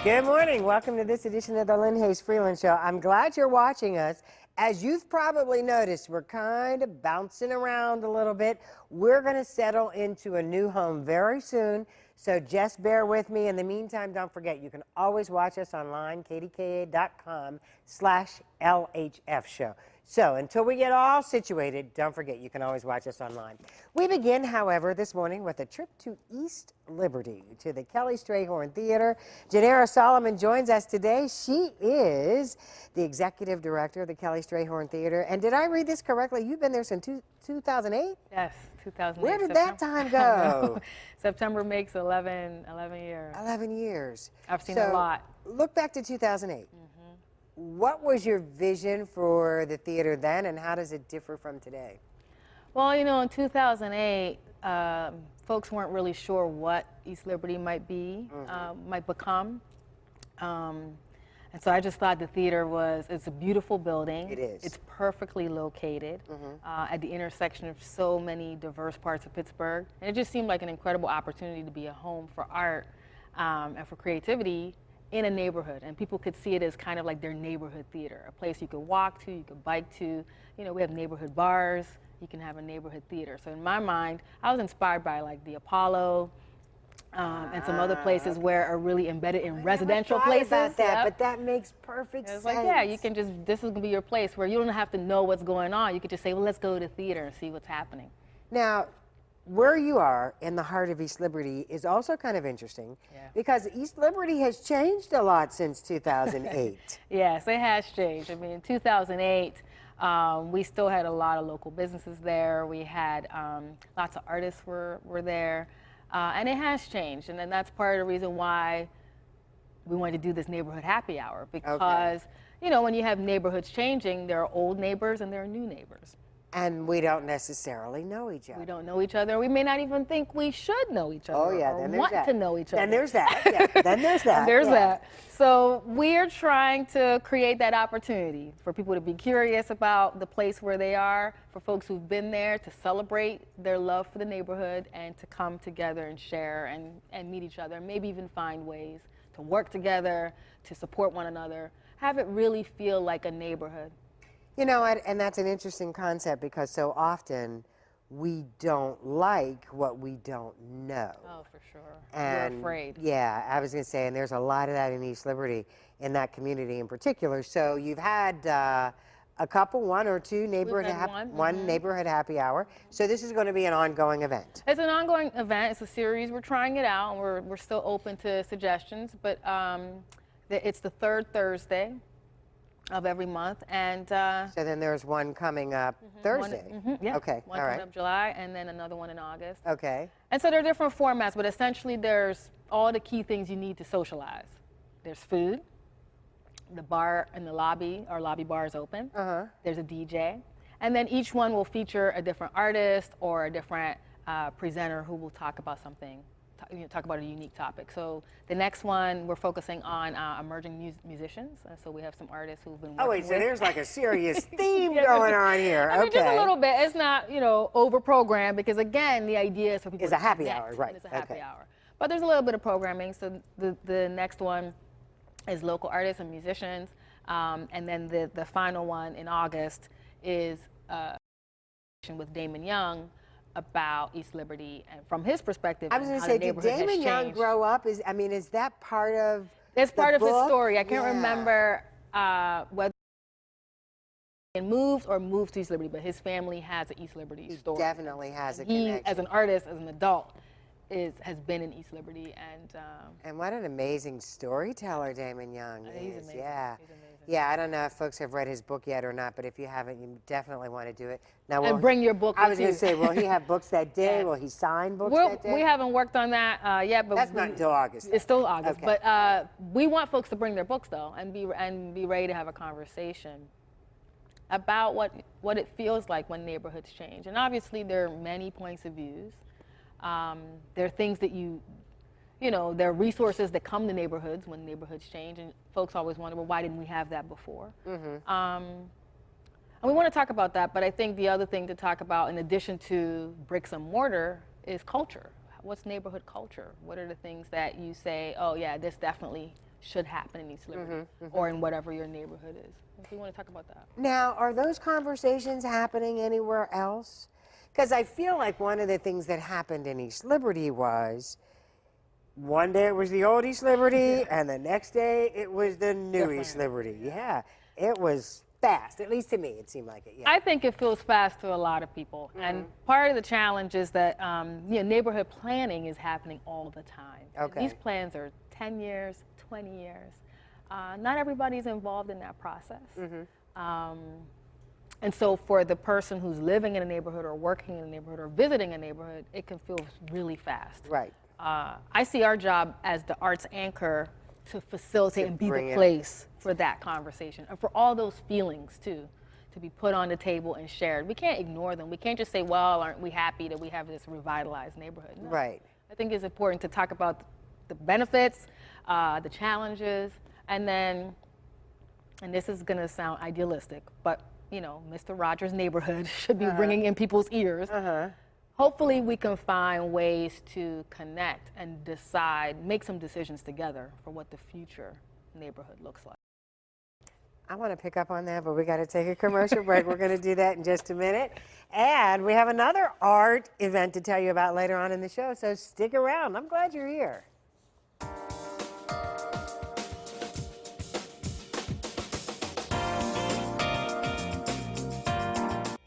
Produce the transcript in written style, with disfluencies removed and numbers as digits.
Good morning. Welcome to this edition of the Lynn Hayes Freeland Show. I'm glad you're watching us. As you've probably noticed, we're kind of bouncing around a little bit. We're going to settle into a new home very soon, so just bear with me. In the meantime, don't forget, you can always watch us online, kdka.com/LHF show. So until we get all situated, don't forget, you can always watch us online. We begin, however, this morning with a trip to East Liberty, to the Kelly Strayhorn Theater. Janera Solomon joins us today. She is the executive director of the Kelly Strayhorn Theater. And did I read this correctly? You've been there since 2008? Yes, 2008. Where did September. that time go? September makes 11 years. 11 years. I've seen a lot. Look back to 2008. What was your vision for the theater then, and how does it differ from today? Well, you know, in 2008, folks weren't really sure what East Liberty might be, might become. And so I just thought the theater it's a beautiful building. It is. It's perfectly located at the intersection of so many diverse parts of Pittsburgh. And it just seemed like an incredible opportunity to be a home for art and for creativity in a neighborhood, and people could see it as kind of like their neighborhood theater, a place you could walk to, you could bike to. You know, we have neighborhood bars, you can have a neighborhood theater. So in my mind, I was inspired by like the Apollo and some other places where are really embedded in residential places. About that, but that makes perfect sense. It's like, yeah, you can just, this is gonna be your place where you don't have to know what's going on. You could just say, well, let's go to the theater and see what's happening. Now, where you are in the heart of East Liberty is also kind of interesting because East Liberty has changed a lot since 2008. Yes, it has changed. I mean, in 2008, we still had a lot of local businesses there. We had lots of artists were there, and it has changed. And then that's part of the reason why we wanted to do this neighborhood happy hour, because you know, when you have neighborhoods changing, there are old neighbors and there are new neighbors. And we don't necessarily know each other. We don't know each other. We may not even think we should know each other. Oh, yeah, or then there's want that. to know each other. Then there's that. Yeah. Then there's that. There's that. So we're trying to create that opportunity for people to be curious about the place where they are, for folks who've been there to celebrate their love for the neighborhood and to come together and share and meet each other, and maybe even find ways to work together, to support one another, have it really feel like a neighborhood. You know, and that's an interesting concept because so often we don't like what we don't know. Oh, for sure. And you're afraid. Yeah, I was going to say, and there's a lot of that in East Liberty, in that community in particular. So you've had a couple, one or two neighborhood, neighborhood happy hour. So this is going to be an ongoing event. It's an ongoing event. It's a series. We're trying it out, and we're still open to suggestions. But it's the third Thursday of every month, and so then there's one coming up Thursday. Yeah. Okay. One all right. coming up July, and then another one in August. Okay. And so there are different formats, but essentially there's all the key things you need to socialize. There's food. The bar in the lobby, our lobby bar is open. There's a DJ, and then each one will feature a different artist or a different presenter who will talk about something. Talk about a unique topic. So the next one, we're focusing on emerging musicians. So we have some artists who've been working so there's like a serious theme going on here. I mean, just a little bit. It's not, you know, over-programmed, because again, the idea is for people to a happy hour, right? It's a happy hour. But there's a little bit of programming. So the next one is local artists and musicians. And then the final one in August is with Damon Young, about East Liberty and from his perspective. I was going to say, did Damon Young grow up? Is that part of It's part of book? his story. I can't remember whether he moved to East Liberty, but his family has an East Liberty story. Definitely has a connection. He, as an artist, as an adult, has been in East Liberty, and what an amazing storyteller Damon Young is. He's amazing. Yeah. He's amazing. Yeah, I don't know if folks have read his book yet or not, but if you haven't, you definitely want to do it. Now, and bring your book with you. I was going to say, will he have books that day? Will he sign books that day? We haven't worked on that yet, but that's not until August. It's still August, okay. But we want folks to bring their books though, and be ready to have a conversation about what it feels like when neighborhoods change. And obviously, there are many points of views. There are things that you know, there are resources that come to neighborhoods when neighborhoods change, and folks always wonder, well, why didn't we have that before? And we want to talk about that, but I think the other thing to talk about, in addition to bricks and mortar, is culture. What's neighborhood culture? What are the things that you say, oh yeah, this definitely should happen in East Liberty or in whatever your neighborhood is. If you want to talk about that. Now, are those conversations happening anywhere else? Because I feel like one of the things that happened in East Liberty was one day it was the old East Liberty, and the next day it was the new East Liberty. Yeah, it was fast. At least to me, it seemed like it. Yeah. I think it feels fast to a lot of people, and part of the challenge is that neighborhood planning is happening all the time. Okay. These plans are 10 years, 20 years. Not everybody's involved in that process. And so for the person who's living in a neighborhood or working in a neighborhood or visiting a neighborhood, it can feel really fast. Right. I see our job as the arts anchor to facilitate and be the place for that conversation and for all those feelings too, to be put on the table and shared. We can't ignore them. We can't just say, well, aren't we happy that we have this revitalized neighborhood? No. Right. I think it's important to talk about the benefits, the challenges, and then, and this is going to sound idealistic, but Mr. Rogers' neighborhood should be ringing in people's ears. Hopefully we can find ways to connect and decide, make some decisions together for what the future neighborhood looks like. I want to pick up on that, but we got to take a commercial break. We're going to do that in just a minute. And we have another art event to tell you about later on in the show, so stick around. I'm glad you're here.